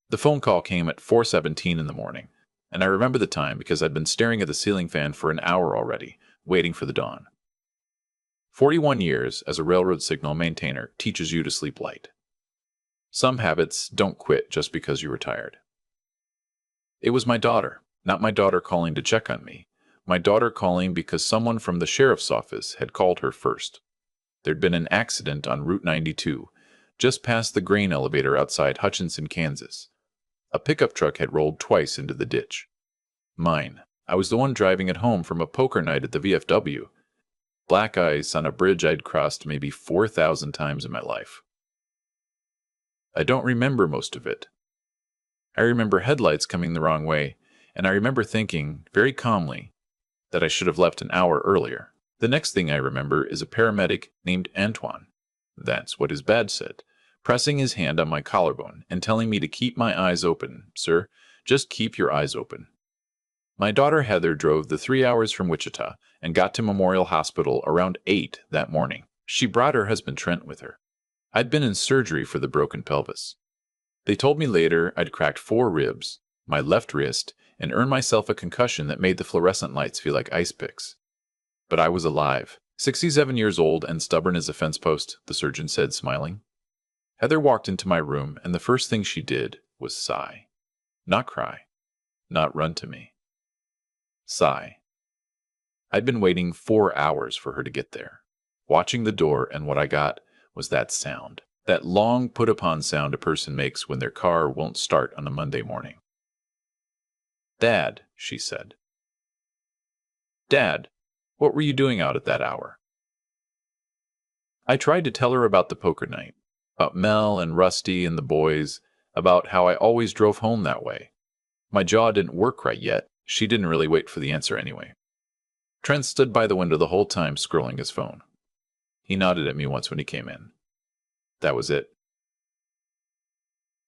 The phone call came at 4:17 in the morning, and I remember the time because I'd been staring at the ceiling fan for an hour already, waiting for the dawn. 41 years as a railroad signal maintainer teaches you to sleep light. Some habits don't quit just because you are tired. It was my daughter, not my daughter calling to check on me. My daughter calling because someone from the sheriff's office had called her first. There'd been an accident on Route 92, just past the grain elevator outside Hutchinson, Kansas. A pickup truck had rolled twice into the ditch. Mine. I was the one driving it home from a poker night at the VFW. Black ice on a bridge I'd crossed maybe 4,000 times in my life. I don't remember most of it. I remember headlights coming the wrong way, and I remember thinking, very calmly, that I should have left an hour earlier. The next thing I remember is a paramedic named Antoine. That's what his badge said, pressing his hand on my collarbone and telling me to keep my eyes open. Sir, just keep your eyes open. My daughter Heather drove the 3 hours from Wichita and got to Memorial Hospital around 8 that morning. She brought her husband Trent with her. I'd been in surgery for the broken pelvis. They told me later I'd cracked 4 ribs, my left wrist, and earned myself a concussion that made the fluorescent lights feel like ice picks. But I was alive, 67 years old and stubborn as a fence post, the surgeon said, smiling. Heather walked into my room, and the first thing she did was sigh. Not cry, not run to me. Sigh. I'd been waiting 4 hours for her to get there, watching the door, and what I got was that sound, that long put-upon sound a person makes when their car won't start on a Monday morning. Dad, she said. Dad, what were you doing out at that hour? I tried to tell her about the poker night, about Mel and Rusty and the boys, about how I always drove home that way. My jaw didn't work right yet. She didn't really wait for the answer anyway. Trent stood by the window the whole time, scrolling his phone. He nodded at me once when he came in. That was it.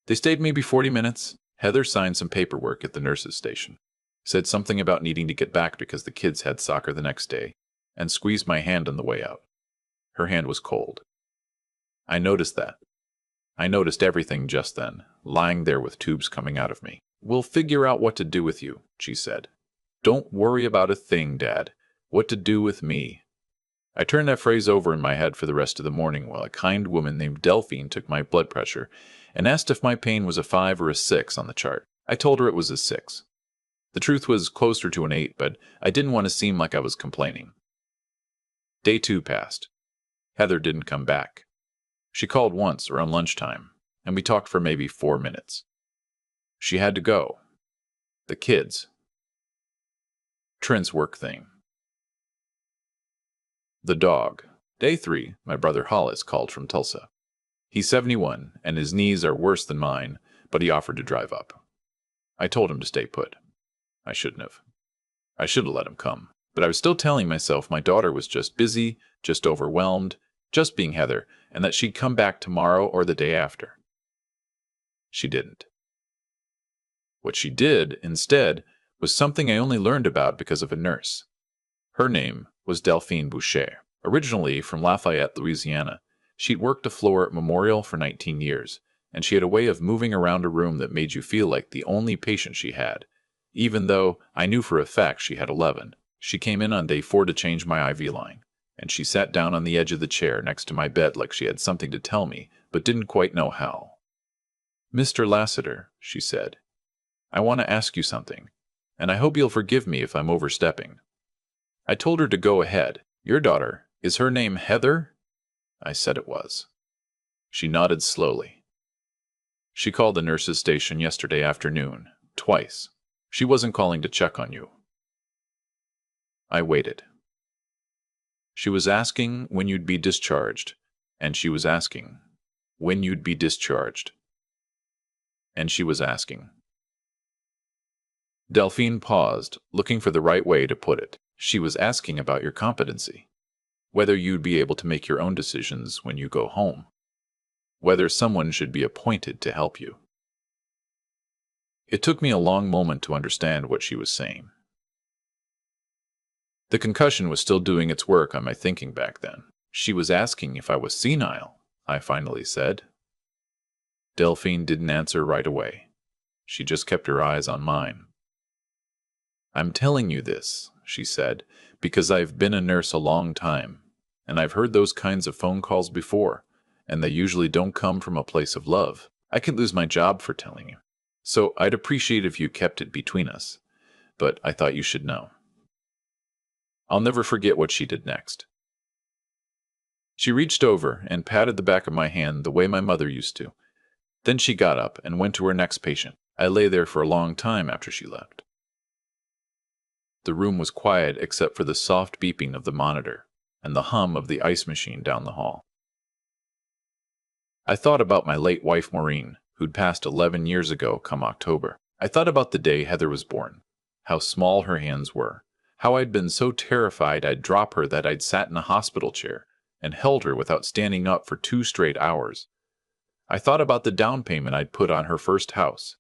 They stayed maybe 40 minutes. Heather signed some paperwork at the nurse's station, said something about needing to get back because the kids had soccer the next day, and squeezed my hand on the way out. Her hand was cold. I noticed that. I noticed everything just then, lying there with tubes coming out of me. We'll figure out what to do with you, she said. Don't worry about a thing, Dad. What to do with me. I turned that phrase over in my head for the rest of the morning while a kind woman named Delphine took my blood pressure and asked if my pain was a 5 or a 6 on the chart. I told her it was a 6. The truth was closer to an 8, but I didn't want to seem like I was complaining. Day 2 passed. Heather didn't come back. She called once around lunchtime, and we talked for maybe 4 minutes. She had to go. The kids. Trent's work thing. The dog. Day 3, my brother Hollis called from Tulsa. He's 71, and his knees are worse than mine, but he offered to drive up. I told him to stay put. I shouldn't have. I should have let him come. But I was still telling myself my daughter was just busy, just overwhelmed, just being Heather, and that she'd come back tomorrow or the day after. She didn't. What she did, instead, was something I only learned about because of a nurse. Her name was Delphine Boucher. Originally from Lafayette, Louisiana, she'd worked a floor at Memorial for 19 years, and she had a way of moving around a room that made you feel like the only patient she had, even though I knew for a fact she had 11. She came in on day 4 to change my IV line, and she sat down on the edge of the chair next to my bed like she had something to tell me, but didn't quite know how. Mr. Lassiter, she said, I want to ask you something, and I hope you'll forgive me if I'm overstepping. I told her to go ahead. Your daughter, is her name Heather? I said it was. She nodded slowly. She called the nurse's station yesterday afternoon, twice. She wasn't calling to check on you. I waited. She was asking when you'd be discharged, and she was asking when you'd be discharged. And she was asking. Delphine paused, looking for the right way to put it. She was asking about your competency, whether you'd be able to make your own decisions when you go home, whether someone should be appointed to help you. It took me a long moment to understand what she was saying. The concussion was still doing its work on my thinking back then. She was asking if I was senile, I finally said. Delphine didn't answer right away. She just kept her eyes on mine. "I'm telling you this," she said, "because I've been a nurse a long time, and I've heard those kinds of phone calls before, and they usually don't come from a place of love. I could lose my job for telling you. So I'd appreciate if you kept it between us, but I thought you should know." I'll never forget what she did next. She reached over and patted the back of my hand the way my mother used to. Then she got up and went to her next patient. I lay there for a long time after she left. The room was quiet except for the soft beeping of the monitor and the hum of the ice machine down the hall. I thought about my late wife Maureen, who'd passed 11 years ago come October. I thought about the day Heather was born, how small her hands were, how I'd been so terrified I'd drop her that I'd sat in a hospital chair and held her without standing up for 2 straight hours. I thought about the down payment I'd put on her first house,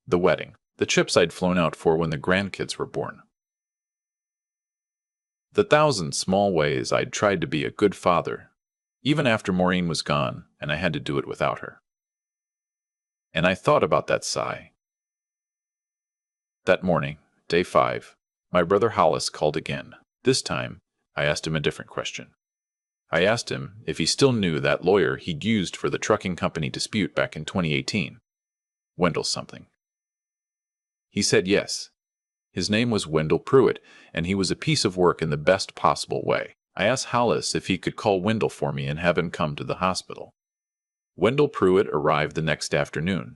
the wedding, the trips I'd flown out for when the grandkids were born. The 1,000 small ways I'd tried to be a good father, even after Maureen was gone and I had to do it without her. And I thought about that sigh. That morning, day 5, my brother Hollis called again. This time, I asked him a different question. I asked him if he still knew that lawyer he'd used for the trucking company dispute back in 2018. Wendell something. He said yes. His name was Wendell Pruitt, and he was a piece of work in the best possible way. I asked Hollis if he could call Wendell for me and have him come to the hospital. Wendell Pruitt arrived the next afternoon.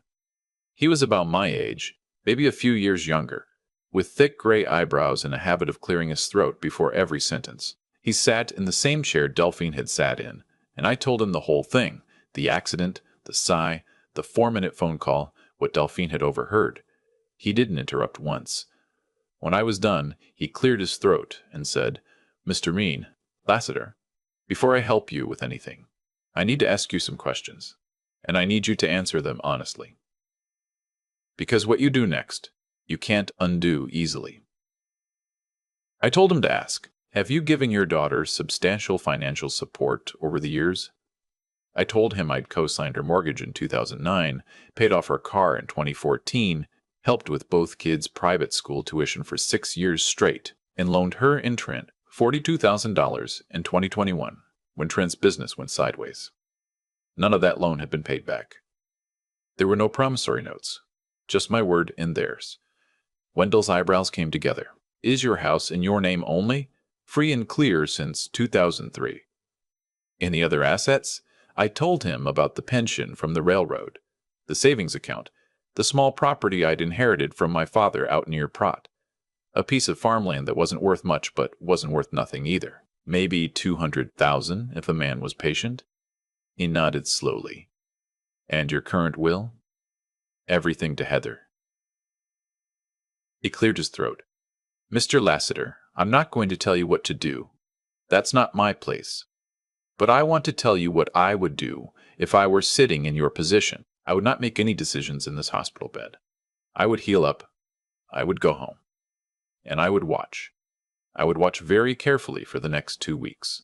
He was about my age, maybe a few years younger, with thick gray eyebrows and a habit of clearing his throat before every sentence. He sat in the same chair Delphine had sat in, and I told him the whole thing, the accident, the sigh, the 4-minute phone call, what Delphine had overheard. He didn't interrupt once. When I was done, he cleared his throat and said, "Mr. Mean, Lassiter, before I help you with anything, I need to ask you some questions, and I need you to answer them honestly. Because what you do next, you can't undo easily." I told him to ask, "Have you given your daughter substantial financial support over the years?" I told him I'd co-signed her mortgage in 2009, paid off her car in 2014, helped with both kids' private school tuition for 6 years straight, and loaned her and Trent $42,000 in 2021 when Trent's business went sideways. None of that loan had been paid back. There were no promissory notes, just my word and theirs. Wendell's eyebrows came together. "Is your house in your name only? Free and clear since 2003. Any other assets?" I told him about the pension from the railroad, the savings account, the small property I'd inherited from my father out near Prat, a piece of farmland that wasn't worth much but wasn't worth nothing either. Maybe 200,000 if a man was patient. He nodded slowly. "And your current will?" "Everything to Heather." He cleared his throat. "Mr. Lassiter, I'm not going to tell you what to do. That's not my place. But I want to tell you what I would do if I were sitting in your position. I would not make any decisions in this hospital bed. I would heal up. I would go home. And I would watch. I would watch very carefully for the next 2 weeks.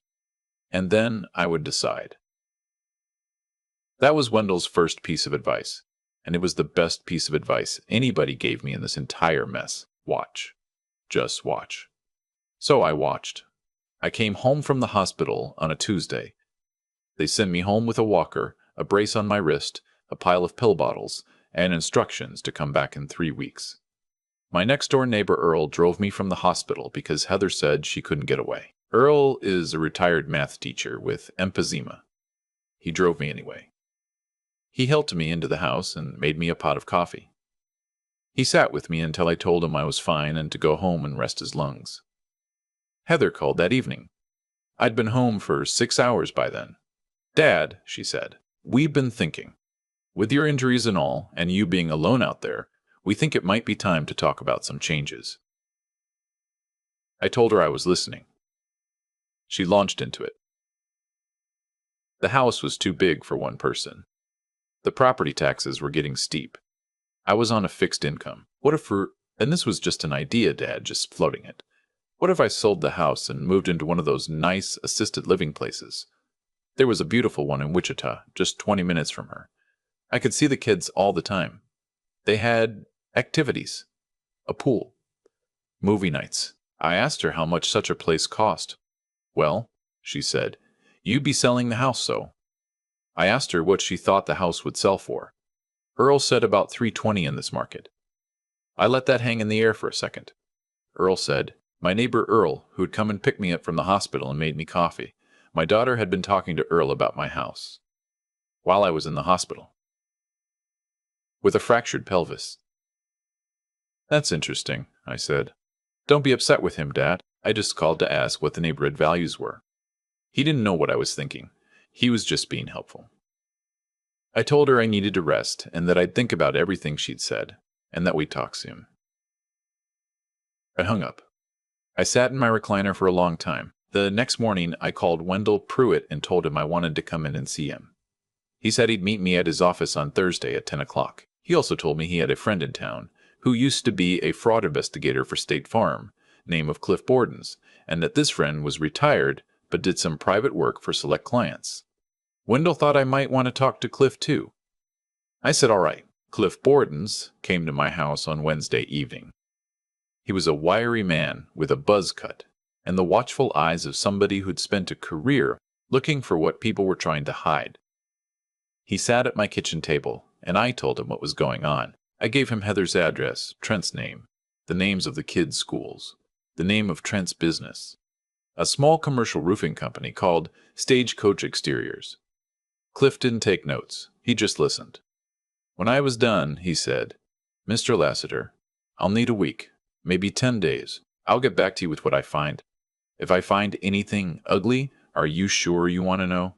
And then I would decide." That was Wendell's first piece of advice, and it was the best piece of advice anybody gave me in this entire mess. Watch. Just watch. So I watched. I came home from the hospital on a Tuesday. They sent me home with a walker, a brace on my wrist, a pile of pill bottles, and instructions to come back in 3 weeks. My next-door neighbor Earl drove me from the hospital because Heather said she couldn't get away. Earl is a retired math teacher with emphysema. He drove me anyway. He helped me into the house and made me a pot of coffee. He sat with me until I told him I was fine and to go home and rest his lungs. Heather called that evening. I'd been home for 6 hours by then. "Dad," she said, "we've been thinking. With your injuries and all, and you being alone out there, we think it might be time to talk about some changes." I told her I was listening. She launched into it. The house was too big for one person. The property taxes were getting steep. I was on a fixed income. What if and this was just an idea, Dad, just floating it. What if I sold the house and moved into one of those nice assisted living places? There was a beautiful one in Wichita, just 20 minutes from her. I could see the kids all the time. They had activities, a pool, movie nights. I asked her how much such a place cost. Well, she said, you'd be selling the house so. I asked her what she thought the house would sell for. Earl said about 320 in this market. I let that hang in the air for a second. Earl said, my neighbor Earl, who'd come and pick me up from the hospital and made me coffee. My daughter had been talking to Earl about my house. While I was in the hospital. With a fractured pelvis. That's interesting, I said. Don't be upset with him, Dad. I just called to ask what the neighborhood values were. He didn't know what I was thinking. He was just being helpful. I told her I needed to rest and that I'd think about everything she'd said, and that we'd talk soon. I hung up. I sat in my recliner for a long time. The next morning, I called Wendell Pruitt and told him I wanted to come in and see him. He said he'd meet me at his office on Thursday at 10 o'clock. He also told me he had a friend in town who used to be a fraud investigator for State Farm, name of Cliff Borden's, and that this friend was retired but did some private work for select clients. Wendell thought I might want to talk to Cliff too. I said all right. Cliff Borden's came to my house on Wednesday evening. He was a wiry man with a buzz cut and the watchful eyes of somebody who'd spent a career looking for what people were trying to hide. He sat at my kitchen table, and I told him what was going on. I gave him Heather's address, Trent's name, the names of the kids' schools, the name of Trent's business, a small commercial roofing company called Stagecoach Exteriors. Cliff didn't take notes. He just listened. When I was done, he said, Mr. Lassiter, I'll need a week, maybe 10 days. I'll get back to you with what I find. If I find anything ugly, are you sure you want to know?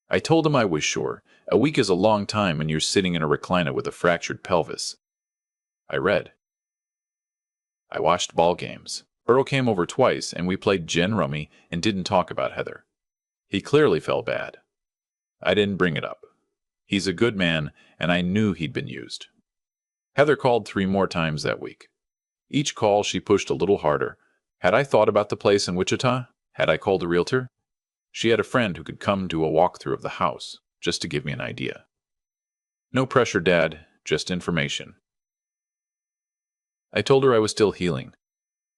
I told him I was sure. A week is a long time when you're sitting in a recliner with a fractured pelvis. I read. I watched ball games. Earl came over twice, and we played gin rummy and didn't talk about Heather. He clearly felt bad. I didn't bring it up. He's a good man, and I knew he'd been used. Heather called 3 more times that week. Each call she pushed a little harder. Had I thought about the place in Wichita? Had I called a realtor? She had a friend who could come do a walkthrough of the house, just to give me an idea. No pressure, Dad, just information. I told her I was still healing.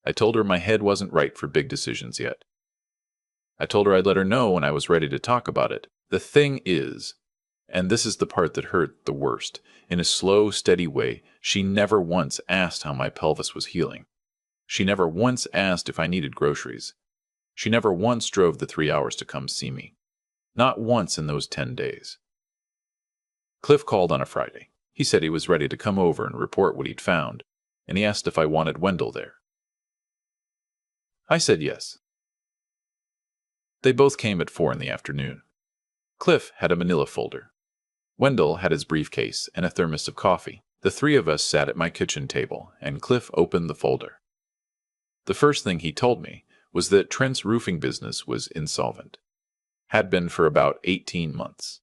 I told her my head wasn't right for big decisions yet. I told her I'd let her know when I was ready to talk about it. The thing is, and this is the part that hurt the worst, in a slow, steady way, she never once asked how my pelvis was healing. She never once asked if I needed groceries. She never once drove the 3 hours to come see me. Not once in those 10 days. Cliff called on a Friday. He said he was ready to come over and report what he'd found, and he asked if I wanted Wendell there. I said yes. They both came at 4 in the afternoon. Cliff had a manila folder. Wendell had his briefcase and a thermos of coffee. The 3 of us sat at my kitchen table, and Cliff opened the folder. The first thing he told me was that Trent's roofing business was insolvent. Had been for about 18 months.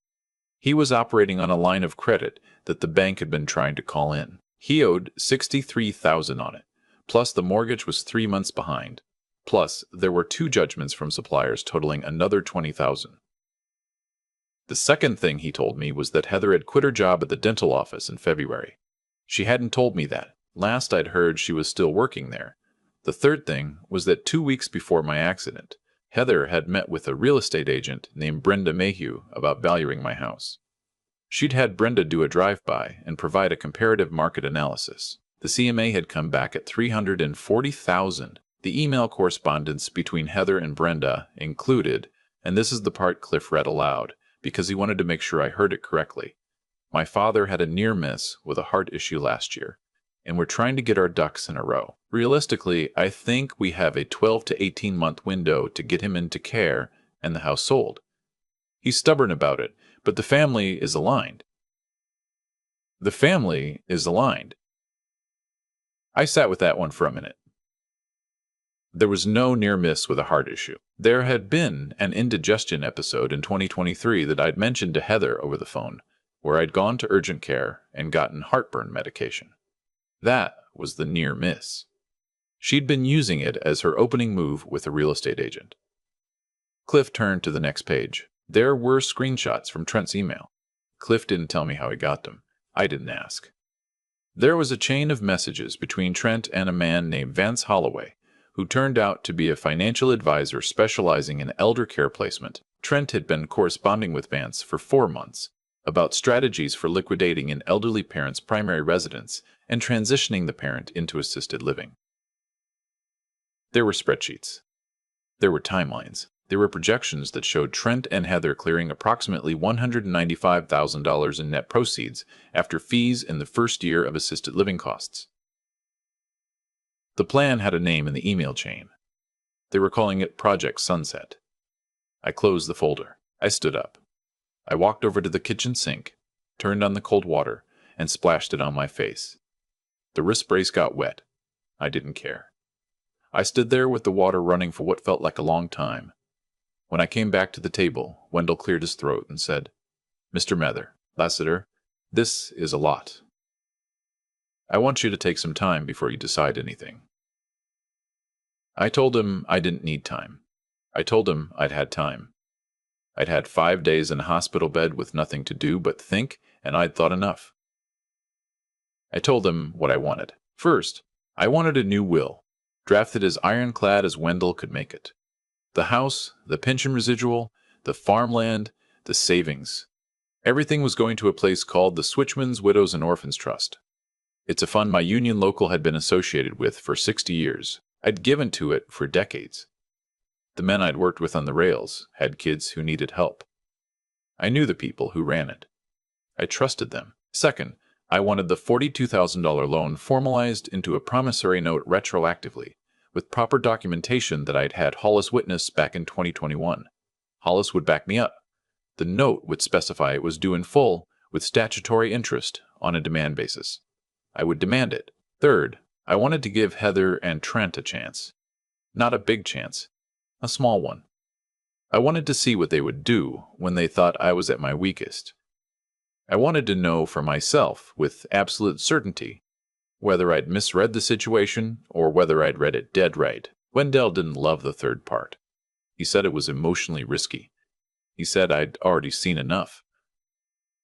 He was operating on a line of credit that the bank had been trying to call in. He owed $63,000 on it, plus the mortgage was 3 months behind. Plus, there were 2 judgments from suppliers totaling another $20,000. The second thing he told me was that Heather had quit her job at the dental office in February. She hadn't told me that. Last I'd heard she was still working there. The third thing was that 2 weeks before my accident, Heather had met with a real estate agent named Brenda Mayhew about valuing my house. She'd had Brenda do a drive-by and provide a comparative market analysis. The CMA had come back at $340,000. The email correspondence between Heather and Brenda included, and this is the part Cliff read aloud, because he wanted to make sure I heard it correctly. My father had a near miss with a heart issue last year, and we're trying to get our ducks in a row. Realistically, I think we have a 12 to 18-month window to get him into care and the house sold. He's stubborn about it, but the family is aligned. The family is aligned. I sat with that one for a minute. There was no near miss with a heart issue. There had been an indigestion episode in 2023 that I'd mentioned to Heather over the phone, where I'd gone to urgent care and gotten heartburn medication. That was the near miss. She'd been using it as her opening move with a real estate agent. Cliff turned to the next page. There were screenshots from Trent's email. Cliff didn't tell me how he got them. I didn't ask. There was a chain of messages between Trent and a man named Vance Holloway, who turned out to be a financial advisor specializing in elder care placement. Trent had been corresponding with Vance for 4 months about strategies for liquidating an elderly parent's primary residence and transitioning the parent into assisted living. There were spreadsheets. There were timelines. There were projections that showed Trent and Heather clearing approximately $195,000 in net proceeds after fees in the first year of assisted living costs. The plan had a name in the email chain. They were calling it Project Sunset. I closed the folder. I stood up. I walked over to the kitchen sink, turned on the cold water, and splashed it on my face. The wrist brace got wet. I didn't care. I stood there with the water running for what felt like a long time. When I came back to the table, Wendell cleared his throat and said, "Mr. Mather, Lassiter, this is a lot. I want you to take some time before you decide anything." I told him I didn't need time. I told him I'd had time. I'd had 5 days in a hospital bed with nothing to do but think, and I'd thought enough. I told him what I wanted. First, I wanted a new will, drafted as ironclad as Wendell could make it. The house, the pension residual, the farmland, the savings. Everything was going to a place called the Switchman's Widows and Orphans Trust. It's a fund my union local had been associated with for 60 years. I'd given to it for decades. The men I'd worked with on the rails had kids who needed help. I knew the people who ran it. I trusted them. Second, I wanted the $42,000 loan formalized into a promissory note retroactively, with proper documentation that I'd had Hollis witness back in 2021. Hollis would back me up. The note would specify it was due in full with statutory interest on a demand basis. I would demand it. Third, I wanted to give Heather and Trent a chance. Not a big chance, a small one. I wanted to see what they would do when they thought I was at my weakest. I wanted to know for myself, with absolute certainty, whether I'd misread the situation or whether I'd read it dead right. Wendell didn't love the third part. He said it was emotionally risky. He said I'd already seen enough.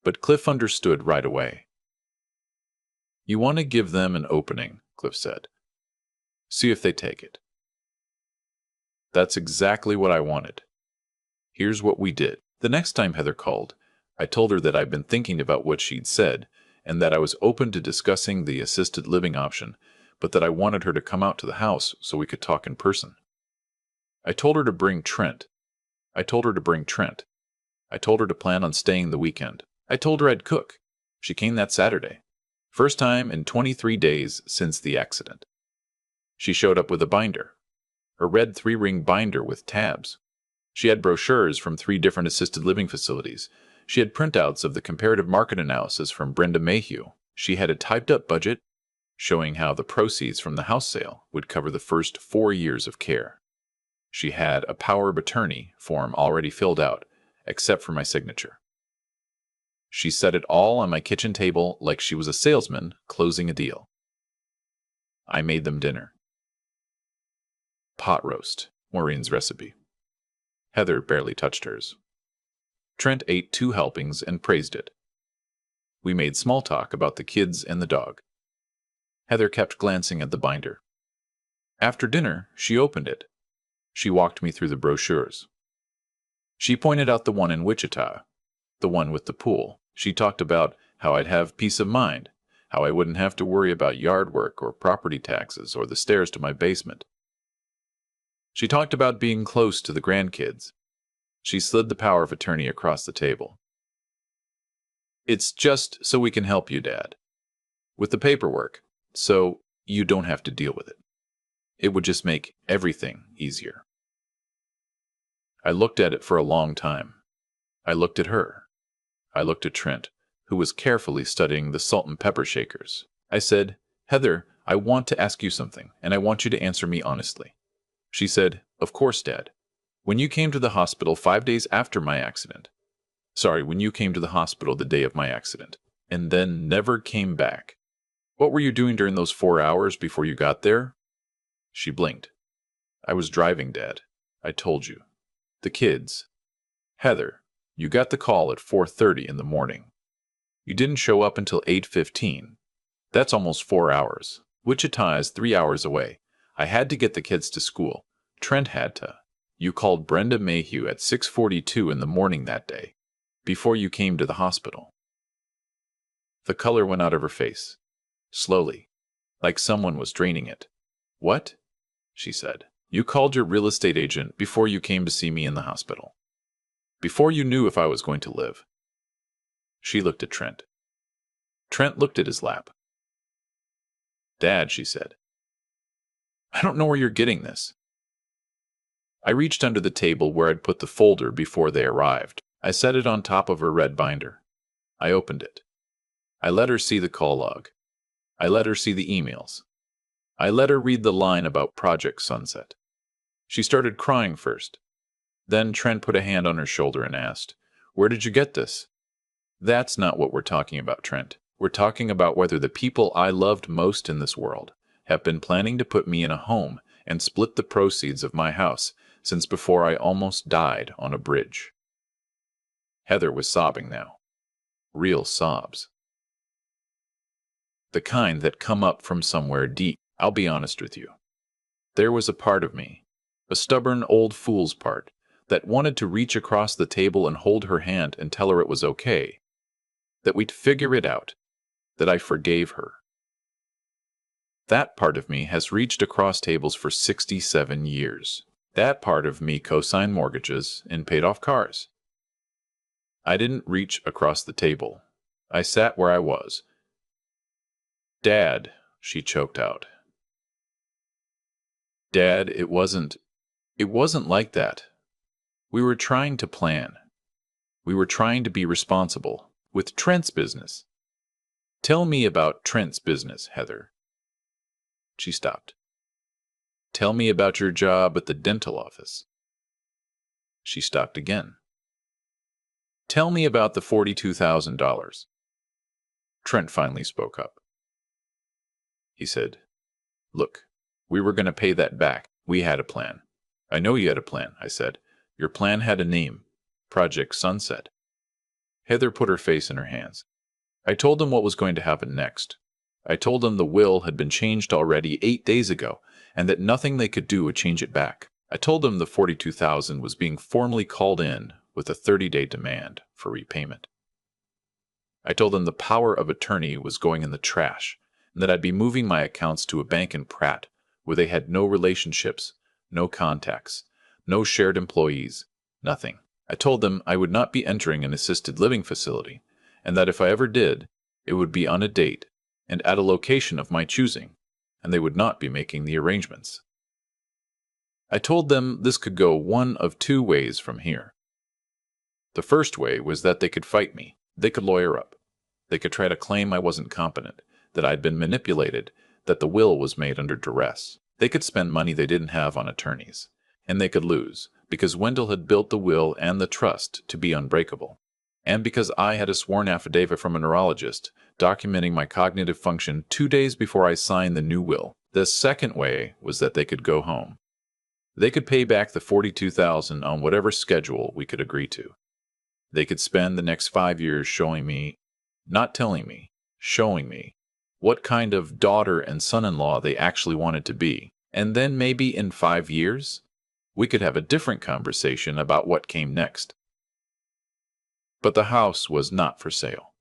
But Cliff understood right away. "You want to give them an opening," Cliff said. "See if they take it." That's exactly what I wanted. Here's what we did. The next time Heather called, I told her that I'd been thinking about what she'd said, and that I was open to discussing the assisted living option, but that I wanted her to come out to the house so we could talk in person. I told her to bring Trent. I told her to plan on staying the weekend. I told her I'd cook. She came that Saturday. First time in 23 days since the accident. She showed up with a binder. A red 3-ring binder with tabs. She had brochures from 3 different assisted living facilities. She had printouts of the comparative market analysis from Brenda Mayhew. She had a typed-up budget showing how the proceeds from the house sale would cover the first 4 years of care. She had a power of attorney form already filled out, except for my signature. She set it all on my kitchen table like she was a salesman closing a deal. I made them dinner. Pot roast, Maureen's recipe. Heather barely touched hers. Trent ate 2 helpings and praised it. We made small talk about the kids and the dog. Heather kept glancing at the binder. After dinner, she opened it. She walked me through the brochures. She pointed out the one in Wichita, the one with the pool. She talked about how I'd have peace of mind, how I wouldn't have to worry about yard work or property taxes or the stairs to my basement. She talked about being close to the grandkids. She slid the power of attorney across the table. "It's just so we can help you, Dad, with the paperwork, so you don't have to deal with it. It would just make everything easier." I looked at it for a long time. I looked at her. I looked at Trent, who was carefully studying the salt and pepper shakers. I said, "Heather, I want to ask you something, and I want you to answer me honestly." She said, "Of course, Dad. When you came to the hospital 5 days after my accident, when you came to the hospital the day of my accident, and then never came back, what were you doing during those 4 hours before you got there?" She blinked. "I was driving, Dad. I told you. The kids. Heather, you got the call at 4:30 in the morning. You didn't show up until 8:15. That's almost 4 hours. Wichita is 3 hours away. I had to get the kids to school. Trent had to. You called Brenda Mayhew at 6:42 in the morning that day, before you came to the hospital. The color went out of her face, slowly, like someone was draining it. What? She said. You called your real estate agent before you came to see me in the hospital. Before you knew if I was going to live. She looked at Trent. Trent looked at his lap. Dad, she said. I don't know where you're getting this. I reached under the table where I'd put the folder before they arrived. I set it on top of her red binder. I opened it. I let her see the call log. I let her see the emails. I let her read the line about Project Sunset. She started crying first. Then Trent put a hand on her shoulder and asked, Where did you get this? That's not what we're talking about, Trent. We're talking about whether the people I loved most in this world have been planning to put me in a home and split the proceeds of my house since before I almost died on a bridge. Heather was sobbing now. Real sobs. The kind that come up from somewhere deep. I'll be honest with you. There was a part of me, a stubborn old fool's part, that wanted to reach across the table and hold her hand and tell her it was okay, that we'd figure it out, that I forgave her. That part of me has reached across tables for 67 years. That part of me co-signed mortgages and paid off cars. I didn't reach across the table. I sat where I was. Dad, she choked out. Dad, it wasn't like that. We were trying to plan. We were trying to be responsible with Trent's business. Tell me about Trent's business, Heather. She stopped. Tell me about your job at the dental office. She stopped again. Tell me about the $42,000. Trent finally spoke up. He said, Look, we were going to pay that back. We had a plan. I know you had a plan, I said. Your plan had a name. Project Sunset. Heather put her face in her hands. I told them what was going to happen next. I told them the will had been changed already 8 days ago, and that nothing they could do would change it back. I told them the $42,000 was being formally called in with a 30-day demand for repayment. I told them the power of attorney was going in the trash, and that I'd be moving my accounts to a bank in Pratt, where they had no relationships, no contacts, no shared employees, nothing. I told them I would not be entering an assisted living facility, and that if I ever did, it would be on a date and at a location of my choosing, and they would not be making the arrangements. I told them this could go one of two ways from here. The first way was that they could fight me. They could lawyer up. They could try to claim I wasn't competent, that I'd been manipulated, that the will was made under duress. They could spend money they didn't have on attorneys, and they could lose, because Wendell had built the will and the trust to be unbreakable, and because I had a sworn affidavit from a neurologist documenting my cognitive function 2 days before I signed the new will. The second way was that they could go home. They could pay back the $42,000 on whatever schedule we could agree to. They could spend the next 5 years showing me, not telling me, showing me, what kind of daughter and son-in-law they actually wanted to be. And then maybe in 5 years, we could have a different conversation about what came next. But the house was not for sale.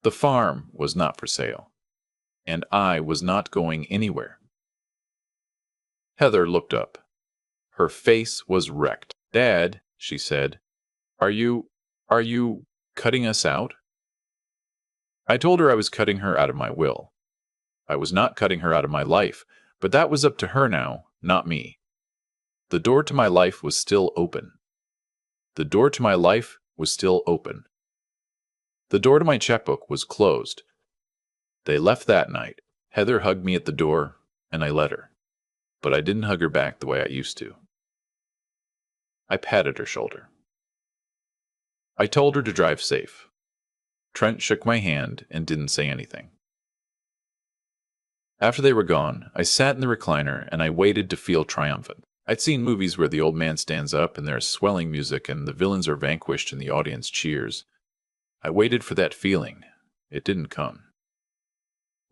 The farm was not for sale. And I was not going anywhere. Heather looked up. Her face was wrecked. Dad, she said, are you cutting us out? I told her I was cutting her out of my will. I was not cutting her out of my life, but that was up to her now, not me. The door to my life was still open. The door to my life was still open. The door to my checkbook was closed. They left that night. Heather hugged me at the door, and I let her. But I didn't hug her back the way I used to. I patted her shoulder. I told her to drive safe. Trent shook my hand and didn't say anything. After they were gone, I sat in the recliner and I waited to feel triumphant. I'd seen movies where the old man stands up and there's swelling music and the villains are vanquished and the audience cheers. I waited for that feeling. It didn't come.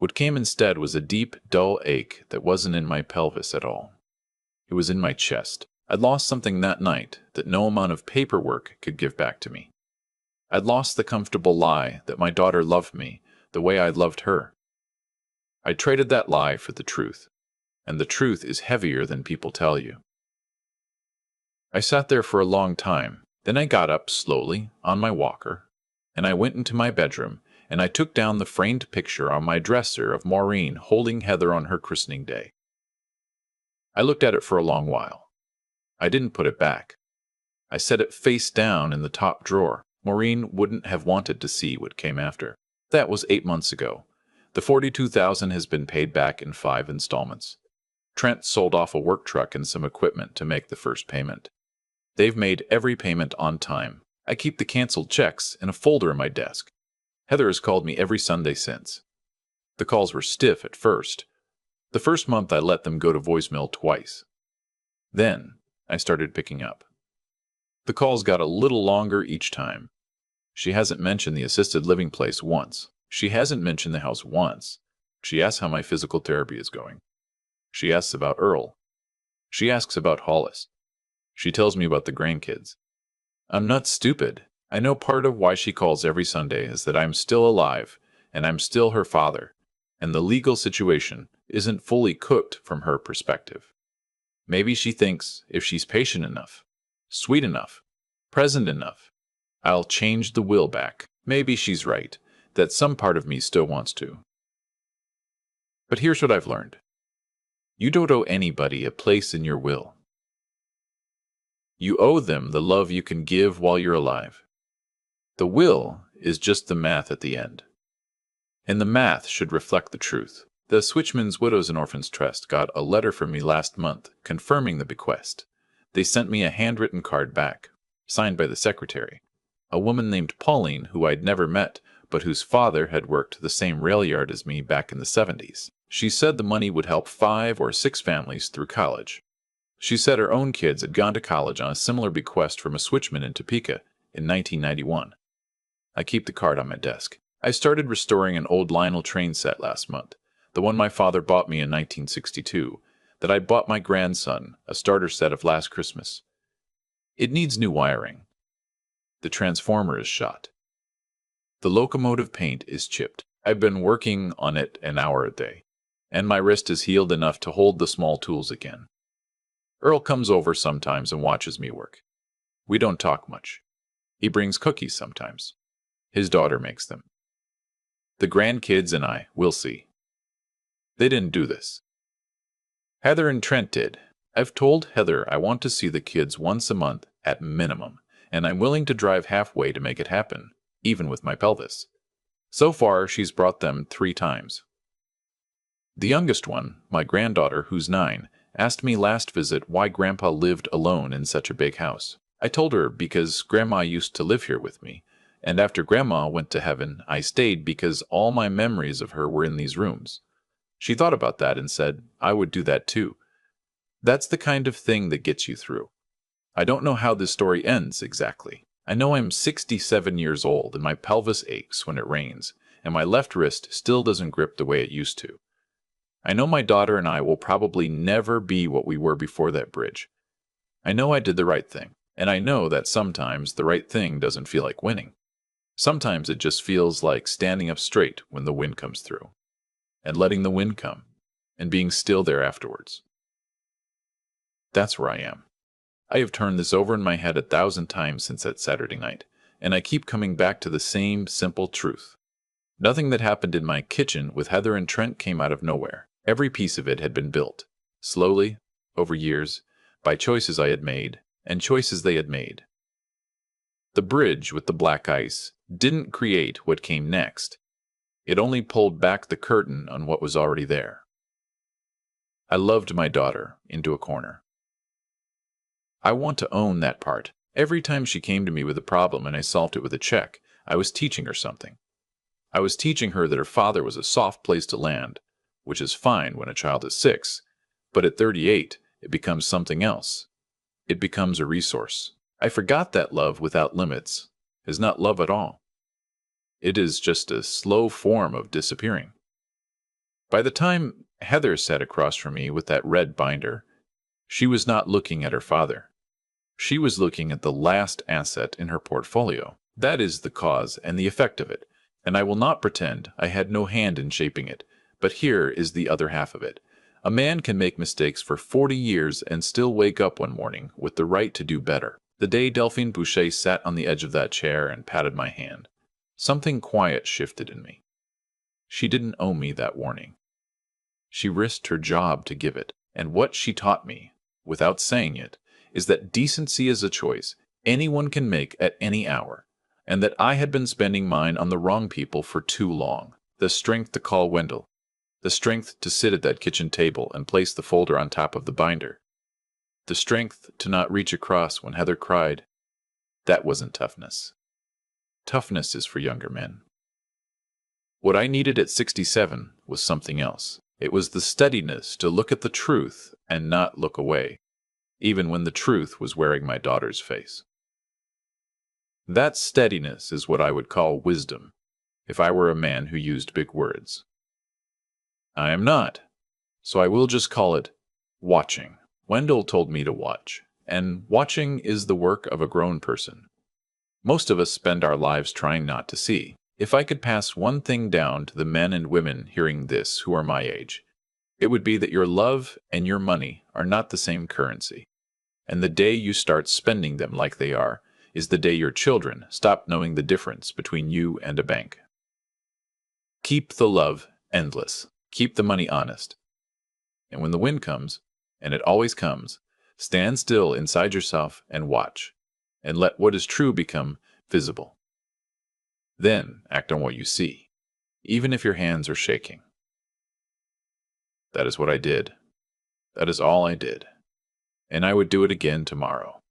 What came instead was a deep, dull ache that wasn't in my pelvis at all. It was in my chest. I'd lost something that night that no amount of paperwork could give back to me. I'd lost the comfortable lie that my daughter loved me the way I loved her. I traded that lie for the truth, and the truth is heavier than people tell you. I sat there for a long time. Then I got up slowly on my walker, and I went into my bedroom, and I took down the framed picture on my dresser of Maureen holding Heather on her christening day. I looked at it for a long while. I didn't put it back. I set it face down in the top drawer. Maureen wouldn't have wanted to see what came after. That was 8 months ago. The $42,000 has been paid back in 5 installments. Trent sold off a work truck and some equipment to make the first payment. They've made every payment on time. I keep the canceled checks in a folder in my desk. Heather has called me every Sunday since. The calls were stiff at first. The first month I let them go to voicemail twice. Then I started picking up. The calls got a little longer each time. She hasn't mentioned the assisted living place once. She hasn't mentioned the house once. She asks how my physical therapy is going. She asks about Earl. She asks about Hollis. She tells me about the grandkids. I'm not stupid. I know part of why she calls every Sunday is that I'm still alive, and I'm still her father, and the legal situation isn't fully cooked from her perspective. Maybe she thinks if she's patient enough, sweet enough, present enough, I'll change the will back. Maybe she's right, that some part of me still wants to. But here's what I've learned. You don't owe anybody a place in your will. You owe them the love you can give while you're alive. The will is just the math at the end. And the math should reflect the truth. The Switchman's Widows and Orphans Trust got a letter from me last month confirming the bequest. They sent me a handwritten card back, signed by the secretary, a woman named Pauline who I'd never met, but whose father had worked the same rail yard as me back in the 70s. She said the money would help 5 or 6 families through college. She said her own kids had gone to college on a similar bequest from a switchman in Topeka in 1991. I keep the card on my desk. I started restoring an old Lionel train set last month, the one my father bought me in 1962, that I bought my grandson a starter set of last Christmas. It needs new wiring. The transformer is shot. The locomotive paint is chipped. I've been working on it an hour a day, and my wrist is healed enough to hold the small tools again. Earl comes over sometimes and watches me work. We don't talk much. He brings cookies sometimes. His daughter makes them. The grandkids and I, we'll see. They didn't do this. Heather and Trent did. I've told Heather I want to see the kids once a month at minimum, and I'm willing to drive halfway to make it happen, even with my pelvis. So far, she's brought them 3 times. The youngest one, my granddaughter, who's 9, asked me last visit why Grandpa lived alone in such a big house. I told her because Grandma used to live here with me, and after Grandma went to heaven, I stayed because all my memories of her were in these rooms. She thought about that and said, I would do that too. That's the kind of thing that gets you through. I don't know how this story ends exactly. I know I'm 67 years old and my pelvis aches when it rains, and my left wrist still doesn't grip the way it used to. I know my daughter and I will probably never be what we were before that bridge. I know I did the right thing, and I know that sometimes the right thing doesn't feel like winning. Sometimes it just feels like standing up straight when the wind comes through, and letting the wind come, and being still there afterwards. That's where I am. I have turned this over in my head 1,000 times since that Saturday night, and I keep coming back to the same simple truth. Nothing that happened in my kitchen with Heather and Trent came out of nowhere. Every piece of it had been built, slowly, over years, by choices I had made, and choices they had made. The bridge with the black ice didn't create what came next. It only pulled back the curtain on what was already there. I loved my daughter into a corner. I want to own that part. Every time she came to me with a problem and I solved it with a check, I was teaching her something. I was teaching her that her father was a soft place to land, which is fine when a child is 6, but at 38, it becomes something else. It becomes a resource. I forgot that love without limits is not love at all. It is just a slow form of disappearing. By the time Heather sat across from me with that red binder, she was not looking at her father. She was looking at the last asset in her portfolio. That is the cause and the effect of it, and I will not pretend I had no hand in shaping it, but here is the other half of it. A man can make mistakes for 40 years and still wake up one morning with the right to do better. The day Delphine Boucher sat on the edge of that chair and patted my hand, something quiet shifted in me. She didn't owe me that warning. She risked her job to give it, and what she taught me, without saying it, is that decency is a choice anyone can make at any hour, and that I had been spending mine on the wrong people for too long. The strength to call Wendell, the strength to sit at that kitchen table and place the folder on top of the binder, the strength to not reach across when Heather cried. That wasn't toughness. Toughness is for younger men. What I needed at 67 was something else. It was the steadiness to look at the truth and not look away, even when the truth was wearing my daughter's face. That steadiness is what I would call wisdom, if I were a man who used big words. I am not, so I will just call it watching. Wendell told me to watch, and watching is the work of a grown person. Most of us spend our lives trying not to see. If I could pass one thing down to the men and women hearing this who are my age, it would be that your love and your money are not the same currency, and the day you start spending them like they are is the day your children stop knowing the difference between you and a bank. Keep the love endless. Keep the money honest. And when the wind comes, and it always comes, stand still inside yourself and watch, and let what is true become visible. Then act on what you see, even if your hands are shaking. That is what I did. That is all I did. And I would do it again tomorrow.